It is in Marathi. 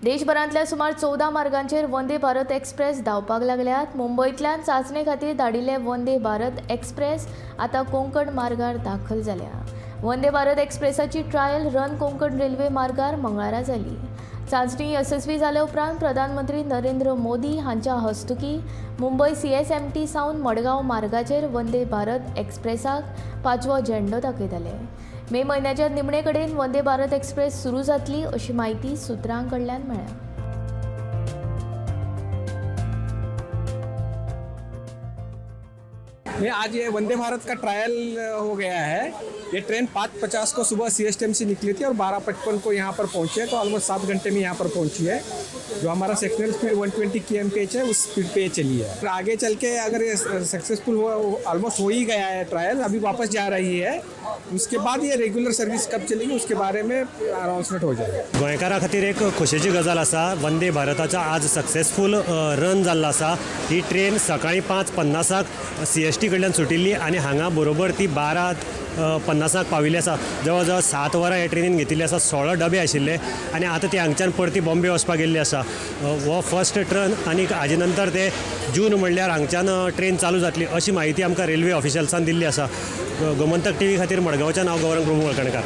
देशभरांतल्या सुमार 14 मार्गांचेर वंदे भारत एक्सप्रेस धांवपाक लागल्यात। मुंबईतल्यान चांचणे खातीर धाडिल्ले वंदे भारत एक्सप्रेस आतां कोंकण मार्गार दाखल जाल्या। वंदे भारत एक्सप्रेसाची ट्रायल रन कोंकण रेल्वे मार्गार मंगळारा जाली। चांचणी यशस्वी जाल्या उपरांत प्रधानमंत्री नरेंद्र मोदी हांच्या हस्तुकीं मुंबय CSMT सावन मडगांव मार्गाचेर वंदे भारत एक्सप्रेसाक 5वो झेंडो दाखयतले। मे म्हयन्याच्या निमणे कडेन वंदे भारत एक्सप्रेस सुरू जातली अशी माहिती सुत्रांकडल्यान मेळ्ळ्या। आज ये वंदे भारत का ट्रायल हो गया है। ये ट्रेन 5:50 को सुबह CSTM से निकली थी और 12:55 को यहाँ पर पहुँची है, तो ऑलमोस्ट 7 घंटे में यहाँ पर पहुँची है। जो हमारा सेक्शनल स्पीड 120 km/h है, उस स्पीड पे चली है। और आगे चल के अगर ये सक्सेसफुल हुआ, ऑलमोस्ट हो ही गया है ट्रायल, अभी वापस जा रही है। उसके बाद ये रेग्युलर सर्विस कब चलेगी उसके बारे में अनाउंसमेंट हो जाएगा। गोंयकारा खातीर एक खोशेची गजाल आसा। वंदे भारताचा आज सक्सेसफुल रन जाल्लो आसा। ही ट्रेन सकाळी 5:50 CST कडल्यान सुटिल्ली आनी हांगा बरोबर ती 12:50 पाविल्ली आसा। जवळ जवळ 7 वरां ह्या ट्रेनीन घेतिल्ली आसा। 16 डबे आशिल्ले आनी आतां ती हांगच्यान परती बॉम्बे वचपाक गेल्ली आसा। हो फर्स्ट ट्रेन आनी हाजे नंतर ते जून म्हणल्यार हांगच्यान ट्रेन चालू जातली अशी माहिती आमकां रेल्वे ऑफिशियल्सान दिल्ली आसा। गोमंतक TV खातीर मडगांवच्यान हांव गौरंग प्रभू वळखणकार।